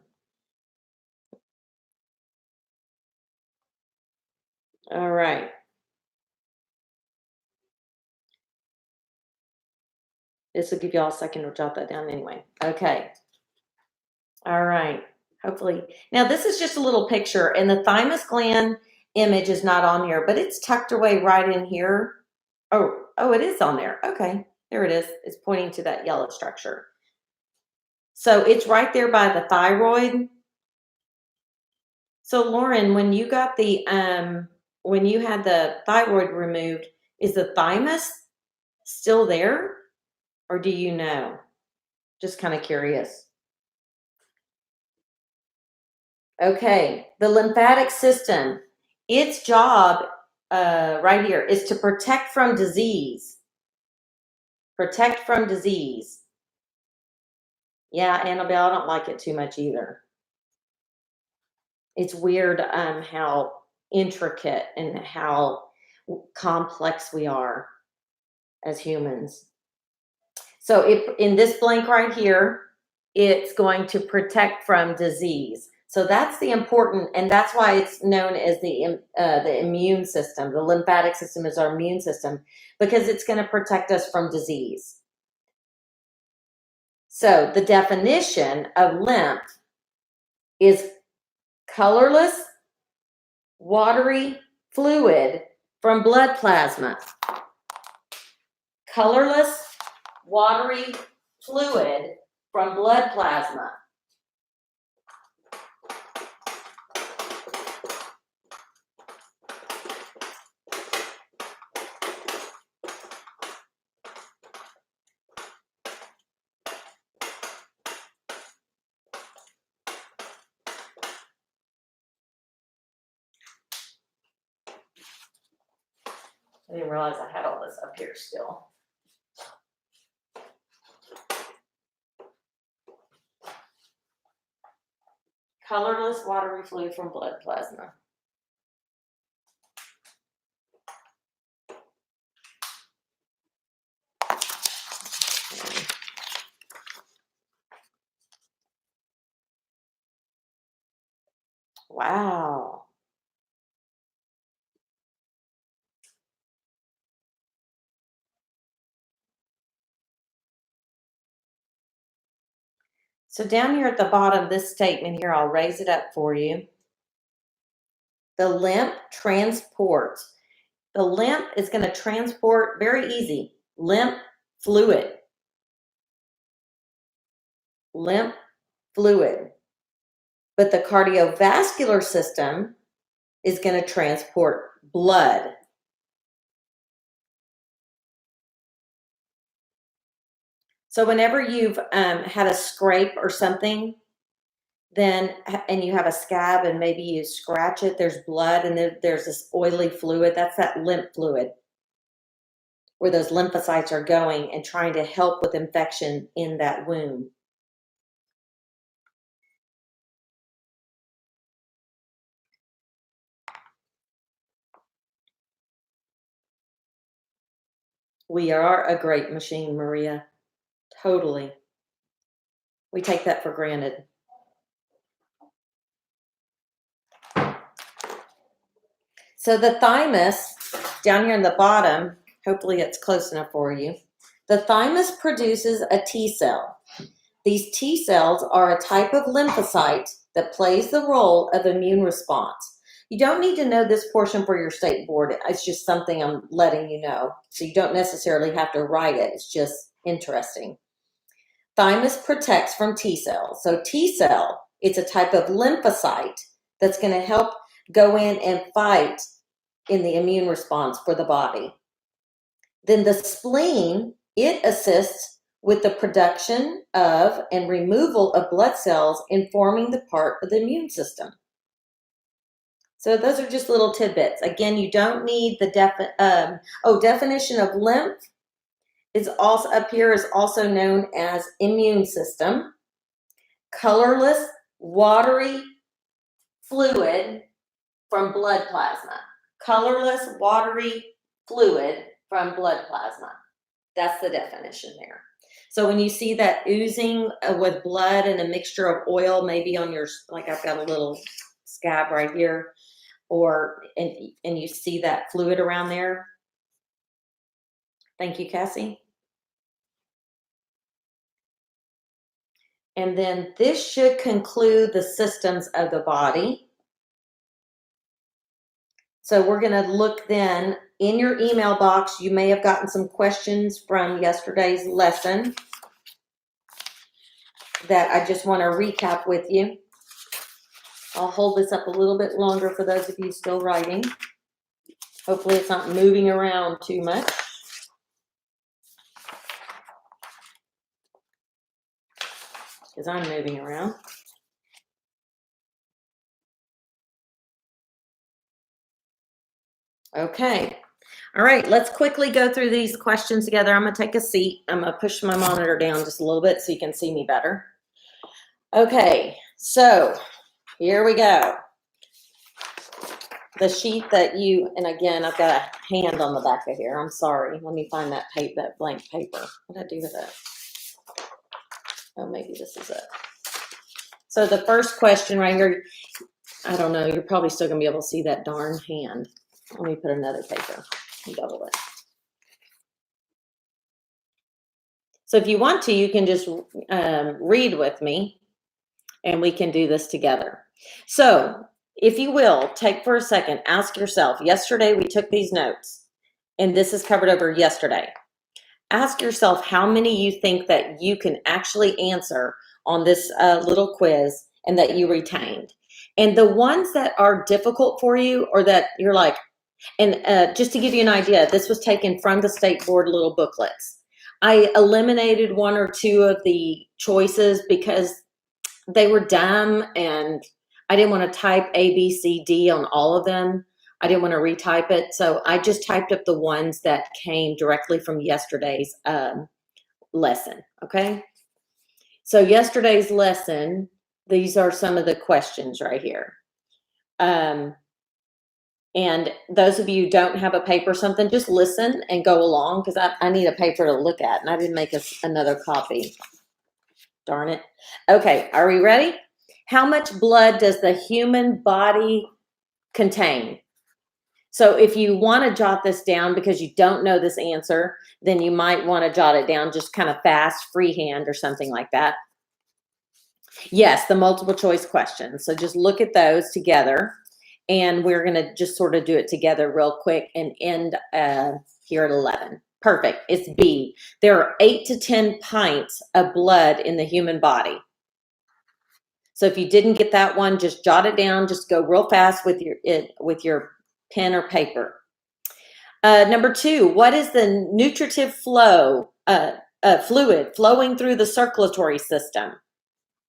All right. This will give y'all a second to jot that down anyway. Okay. All right. Hopefully. Now, this is just a little picture, and the thymus gland image is not on here, but it's tucked away right in here. Oh, it is on there. Okay. There it is. It's pointing to that yellow structure. So it's right there by the thyroid. So Lauren, when you got the when you had the thyroid removed, is the thymus still there, or do you know? Just kind of curious. Okay, the lymphatic system, its job right here is to protect from disease. Protect from disease. Yeah, Annabelle, I don't like it too much either. It's weird how intricate and how complex we are as humans. So in this blank right here, it's going to protect from disease. So that's the important, and that's why it's known as the immune system. The lymphatic system is our immune system because it's going to protect us from disease. So the definition of lymph is colorless, watery fluid from blood plasma. Colorless, watery fluid from blood plasma. I didn't realize I had all this up here still. Colorless, watery fluid from blood plasma. Wow. So down here at the bottom, this statement here, I'll raise it up for you. The lymph transports. The lymph is going to transport, very easy, lymph fluid. Lymph fluid. But the cardiovascular system is going to transport blood. So whenever you've had a scrape or something, then, and you have a scab and maybe you scratch it, there's blood and then there's this oily fluid. That's that lymph fluid where those lymphocytes are going and trying to help with infection in that wound. We are a great machine, Maria. Totally. We take that for granted. So the thymus, down here in the bottom, hopefully it's close enough for you. The thymus produces a T cell. These T cells are a type of lymphocyte that plays the role of immune response. You don't need to know this portion for your state board. It's just something I'm letting you know. So you don't necessarily have to write it. It's just interesting. Thymus protects from T cells. So T cell, it's a type of lymphocyte that's going to help go in and fight in the immune response for the body. Then the spleen, it assists with the production of and removal of blood cells informing the part of the immune system. So those are just little tidbits. Again, you don't need the definition of lymph is also up here, is also known as immune system. Colorless, watery fluid from blood plasma. Colorless, watery fluid from blood plasma. That's the definition there. So when you see that oozing with blood and a mixture of oil, maybe on your, like I've got a little scab right here, or and you see that fluid around there. Thank you, Cassie. And then this should conclude the systems of the body. So we're going to look then in your email box. You may have gotten some questions from yesterday's lesson that I just want to recap with you. I'll hold this up a little bit longer for those of you still writing. Hopefully it's not moving around too much. Because I'm moving around. Okay. All right, let's quickly go through these questions together. I'm going to take a seat. I'm going to push my monitor down just a little bit so you can see me better. Okay, so here we go. The sheet that you, and again, I've got a hand on the back of here. I'm sorry. Let me find that tape, that blank paper. What did I do with that? Oh, maybe this is it. So the first question right here, I don't know. You're probably still going to be able to see that darn hand. Let me put another paper and double it. So if you want to, you can just read with me and we can do this together. So if you will, take for a second, ask yourself, yesterday we took these notes and this is covered over yesterday. Ask yourself how many you think that you can actually answer on this little quiz and that you retained. And the ones that are difficult for you or that you're like, and just to give you an idea, this was taken from the state board little booklets. I eliminated one or two of the choices because they were dumb and I didn't want to type A, B, C, D on all of them. I didn't want to retype it. So I just typed up the ones that came directly from yesterday's lesson. Okay. So yesterday's lesson, these are some of the questions right here. And those of you who don't have a paper or something, just listen and go along because I need a paper to look at and I didn't make another copy. Darn it. Okay, are we ready? How much blood does the human body contain? So if you want to jot this down because you don't know this answer, then you might want to jot it down just kind of fast, freehand or something like that. Yes, the multiple choice questions. So just look at those together. And we're going to just sort of do it together real quick and end here at 11. Perfect. It's B. There are 8 to 10 pints of blood in the human body. So if you didn't get that one, just jot it down. Just go real fast with your pen or paper. Number 2, what is the nutritive flow fluid flowing through the circulatory system?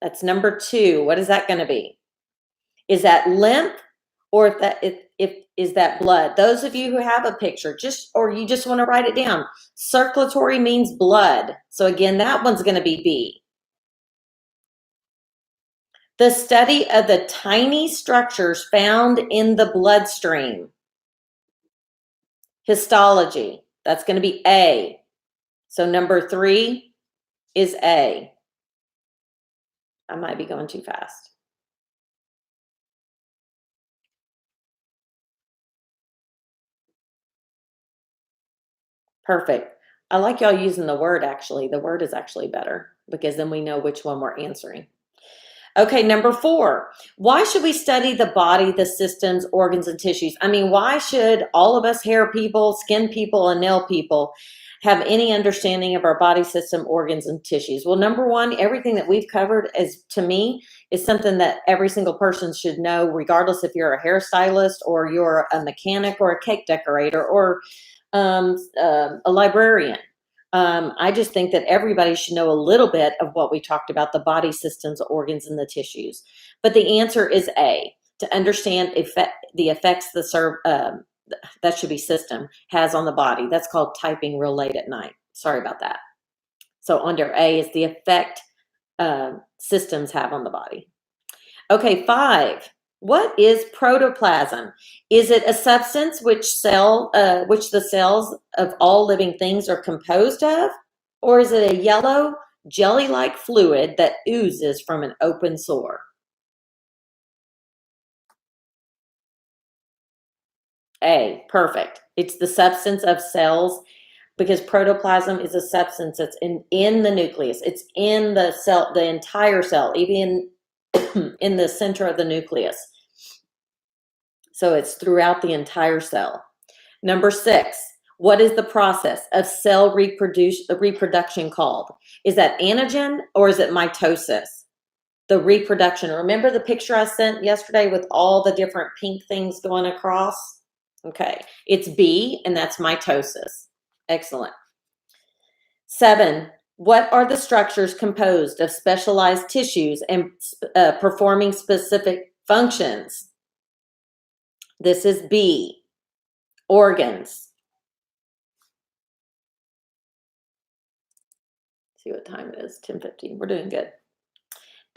That's number 2. What is that going to be? Is that lymph, or if is that blood? Those of you who have a picture, or you just want to write it down. Circulatory means blood. So again, that one's going to be B. The study of the tiny structures found in the bloodstream. Histology. That's going to be A. So number 3 is A. I might be going too fast. Perfect. I like y'all using the word, actually. The word is actually better because then we know which one we're answering. Okay, number 4. Why should we study the body, the systems, organs, and tissues? I mean, why should all of us hair people, skin people, and nail people have any understanding of our body, system, organs, and tissues? Well, number 1, everything that we've covered to me, is something that every single person should know, regardless if you're a hairstylist or you're a mechanic or a cake decorator or a librarian. I just think that everybody should know a little bit of what we talked about, the body, systems, organs, and the tissues. But the answer is A, to understand the effects that should be system has on the body. That's called typing real late at night. Sorry about that. So under A is the effect systems have on the body. Okay, 5. What is protoplasm? Is it a substance which the cells of all living things are composed of? Or is it a yellow, jelly-like fluid that oozes from an open sore? A, perfect. It's the substance of cells, because protoplasm is a substance that's in the nucleus. It's in the cell, the entire cell, even in the center of the nucleus. So it's throughout the entire cell. Number 6, what is the process of cell reproduction called? Is that anagen or is it mitosis? The reproduction. Remember the picture I sent yesterday with all the different pink things going across? Okay, it's B, and that's mitosis. Excellent. 7, what are the structures composed of specialized tissues and performing specific functions? This is B, organs. See what time it is, 10:15. We're doing good.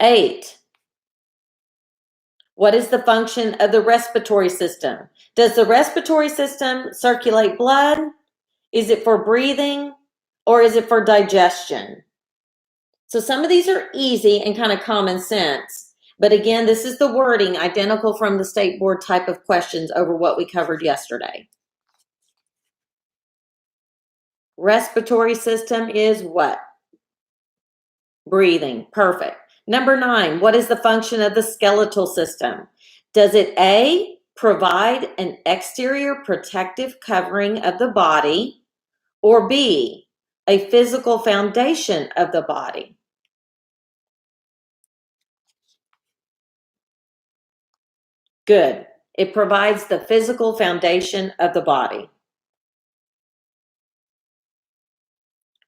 8, what is the function of the respiratory system? Does the respiratory system circulate blood? Is it for breathing or is it for digestion? So some of these are easy and kind of common sense. But again, this is the wording identical from the state board type of questions over what we covered yesterday. Respiratory system is what? Breathing. Perfect. Number 9, what is the function of the skeletal system? Does it A, provide an exterior protective covering of the body, or B, a physical foundation of the body? Good. It provides the physical foundation of the body.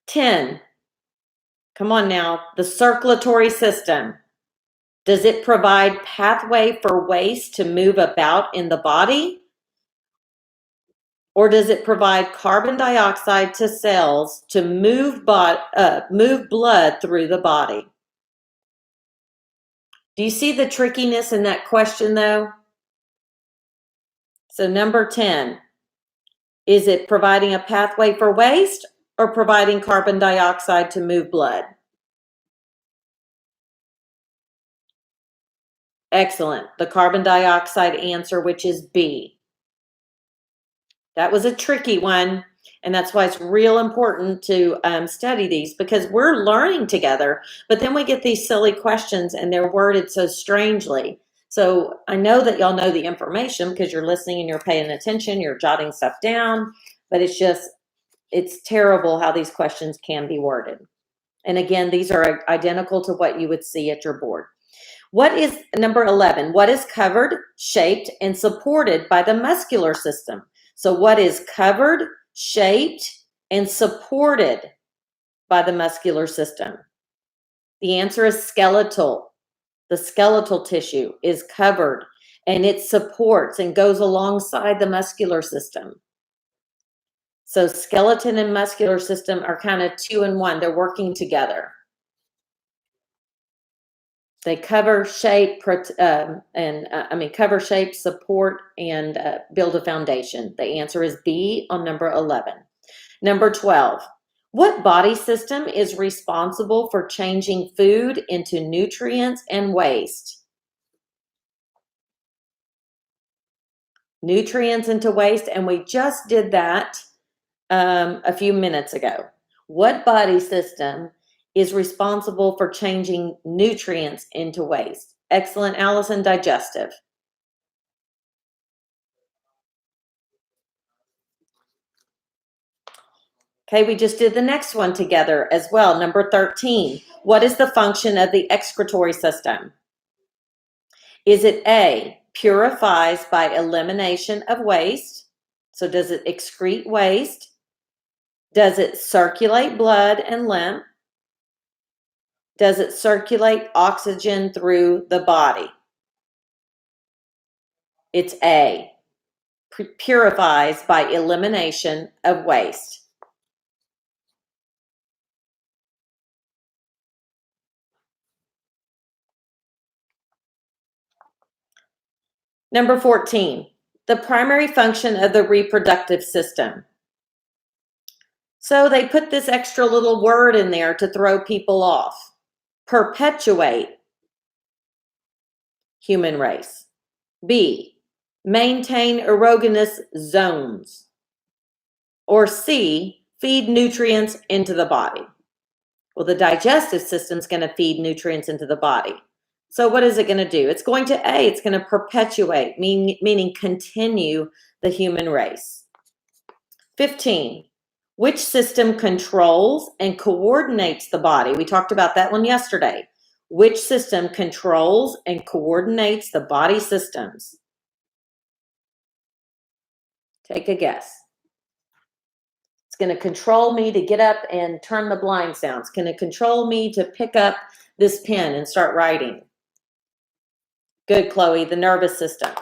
10. Come on now. The circulatory system. Does it provide pathway for waste to move about in the body? Or does it provide carbon dioxide to cells to move blood through the body? Do you see the trickiness in that question though? So number 10, is it providing a pathway for waste or providing carbon dioxide to move blood? Excellent. The carbon dioxide answer, which is B. That was a tricky one, and that's why it's real important to study these, because we're learning together, but then we get these silly questions and they're worded so strangely. So I know that y'all know the information because you're listening and you're paying attention, you're jotting stuff down, but it's terrible how these questions can be worded. And again, these are identical to what you would see at your board. What is number 11? What is covered, shaped, and supported by the muscular system? So what is covered, shaped, and supported by the muscular system? The answer is skeletal. The skeletal tissue is covered and it supports and goes alongside the muscular system. So skeleton and muscular system are kind of 2 in 1. They're working together. They cover, shape, cover, shape, support, and build a foundation. The answer is B on number 11. Number 12. What body system is responsible for changing food into nutrients and waste? Nutrients into waste, and we just did that a few minutes ago. What body system is responsible for changing nutrients into waste? Excellent, Allison. Digestive. Okay, we just did the next one together as well. Number 13. What is the function of the excretory system? Is it A, purifies by elimination of waste? So does it excrete waste? Does it circulate blood and lymph? Does it circulate oxygen through the body? It's A, purifies by elimination of waste. Number 14, the primary function of the reproductive system. So they put this extra little word in there to throw people off. Perpetuate human race. B, maintain erogenous zones. Or C, feed nutrients into the body. Well, the digestive system is going to feed nutrients into the body. So what is it going to do? It's going to A, it's going to perpetuate, meaning continue the human race. 15, which system controls and coordinates the body? We talked about that one yesterday. Which system controls and coordinates the body systems? Take a guess. It's going to control me to get up and turn the blind sound. It's going to control me to pick up this pen and start writing. Good, Chloe, the nervous system.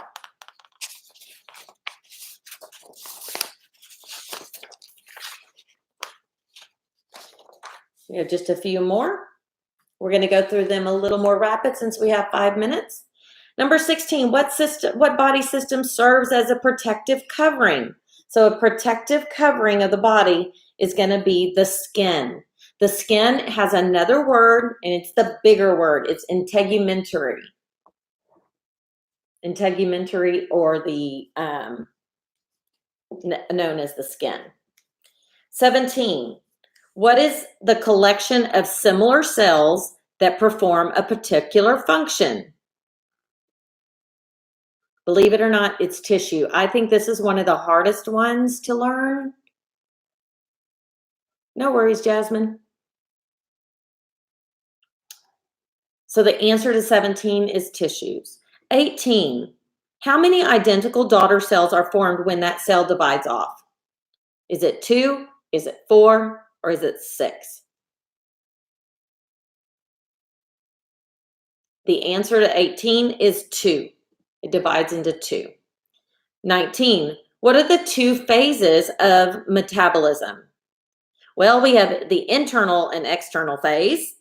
We have just a few more. We're going to go through them a little more rapid since we have 5 minutes. Number 16, what body system serves as a protective covering? So a protective covering of the body is going to be the skin. The skin has another word, and it's the bigger word. It's integumentary. Integumentary, or the known as the skin. 17, what is the collection of similar cells that perform a particular function? Believe it or not, it's tissue. I think this is one of the hardest ones to learn. No worries, Jasmine. So the answer to 17 is tissues. 18, how many identical daughter cells are formed when that cell divides off? Is it 2, is it 4, or is it 6? The answer to 18 is 2. It divides into 2. 19, what are the 2 phases of metabolism? Well, we have the internal and external phase.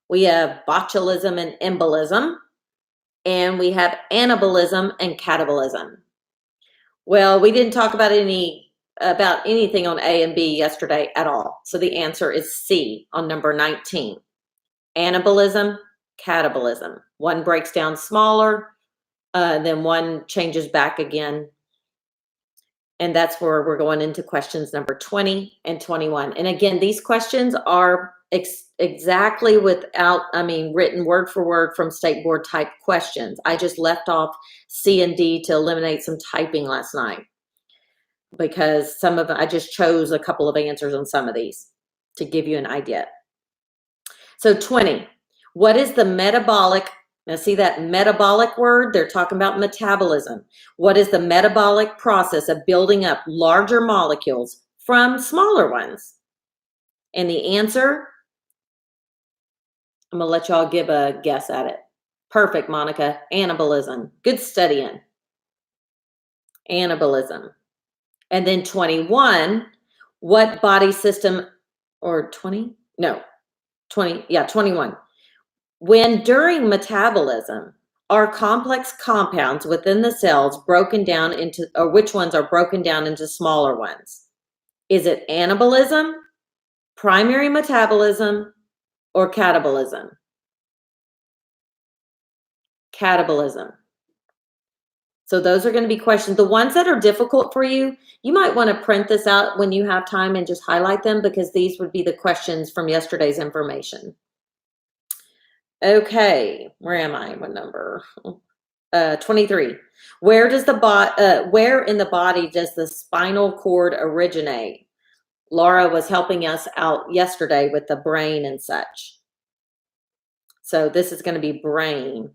We have botulism and embolism. And we have anabolism and catabolism. Well, we didn't talk about anything on A and B yesterday at all. So the answer is C on number 19. Anabolism, catabolism. One breaks down smaller, then one changes back again. And that's where we're going into questions number 20 and 21. And again, these questions are exactly written word for word from state board type questions. I just left off C and D to eliminate some typing last night, because I just chose a couple of answers on some of these to give you an idea. So 20, what is the metabolic? Now see that metabolic word? They're talking about metabolism. What is the metabolic process of building up larger molecules from smaller ones? And the answer I'm going to let y'all give a guess at it. Perfect, Monica. Anabolism. Good studying. Anabolism. And then 21, what body system, or 20? No, 20, yeah, 21. When during metabolism, are complex compounds within the cells broken down into, or which ones are broken down into smaller ones? Is it anabolism, primary metabolism, or catabolism? Catabolism. So those are going to be questions. The ones that are difficult for you, you might want to print this out when you have time and just highlight them, because these would be the questions from yesterday's information. Okay, where am I? What number? 23. Where in the body does the spinal cord originate? Laura was helping us out yesterday with the brain and such. So this is going to be brain.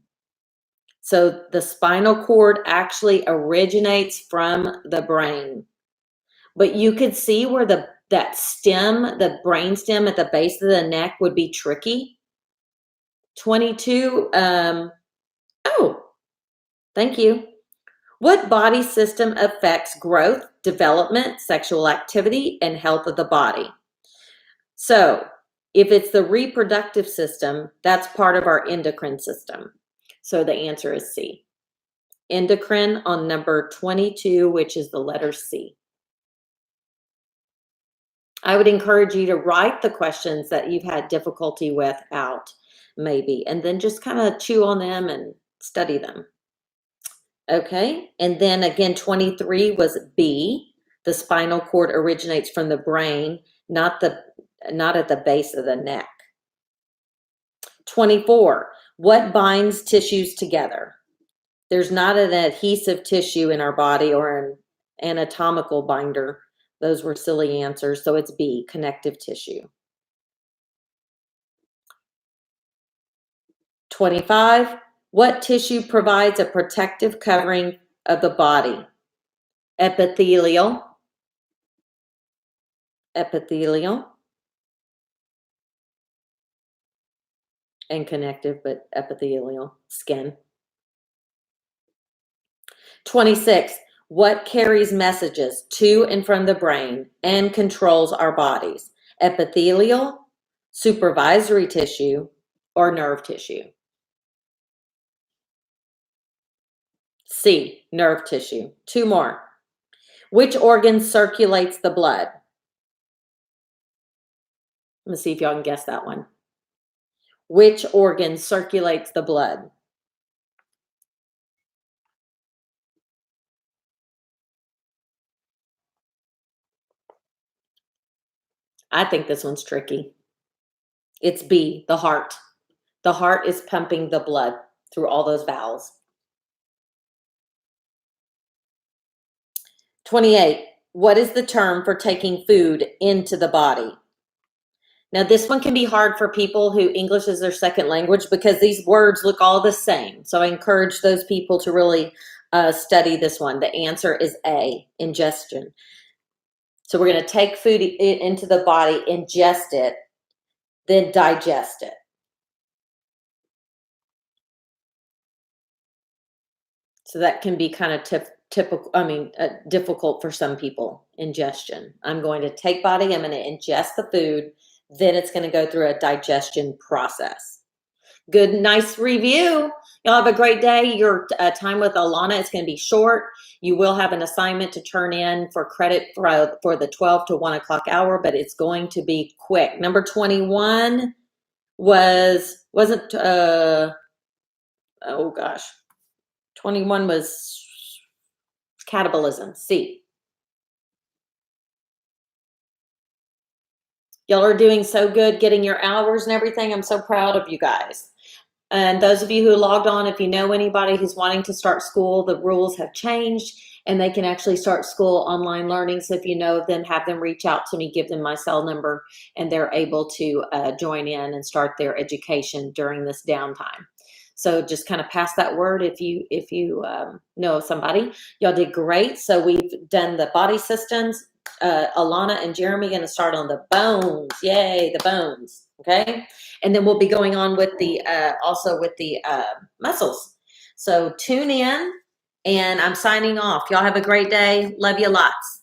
So the spinal cord actually originates from the brain. But you could see where that stem, the brain stem at the base of the neck, would be tricky. 22. Oh, thank you. What body system affects growth, development, sexual activity, and health of the body? So if it's the reproductive system, that's part of our endocrine system. So the answer is C. Endocrine on number 22, which is the letter C. I would encourage you to write the questions that you've had difficulty with out, maybe, and then just kind of chew on them and study them. Okay, and then again, 23 was B. The spinal cord originates from the brain, not at the base of the neck. 24, what binds tissues together? There's not an adhesive tissue in our body or an anatomical binder. Those were silly answers, so it's B, connective tissue. 25, what tissue provides a protective covering of the body? Epithelial, and connective, but epithelial, skin. 26, what carries messages to and from the brain and controls our bodies? Epithelial, supervisory tissue, or nerve tissue? C, nerve tissue. 2 more. Which organ circulates the blood? Let me see if y'all can guess that one. Which organ circulates the blood? I think this one's tricky. It's B, the heart. The heart is pumping the blood through all those valves. 28, what is the term for taking food into the body? Now, this one can be hard for people who English is their second language, because these words look all the same. So I encourage those people to really study this one. The answer is A, ingestion. So we're going to take food into the body, ingest it, then digest it. So that can be kind of difficult for some people, ingestion. I'm going to take body, I'm going to ingest the food, then it's going to go through a digestion process. Good, nice review. Y'all have a great day. Your time with Alana is going to be short. You will have an assignment to turn in for credit for the 12 to 1 o'clock hour, but it's going to be quick. Number 21 wasn't, oh gosh, 21 was catabolism, C. Y'all are doing so good getting your hours and everything. I'm so proud of you guys. And those of you who logged on, if you know anybody who's wanting to start school, the rules have changed and they can actually start school online learning. So if you know of them, have them reach out to me, give them my cell number, and they're able to join in and start their education during this downtime. So just kind of pass that word if you know somebody. Y'all did great. So we've done the body systems, Alana and Jeremy going to start on the bones. Yay, the bones. Okay. And then we'll be going on with the, also with the muscles. So tune in, and I'm signing off. Y'all have a great day. Love you lots.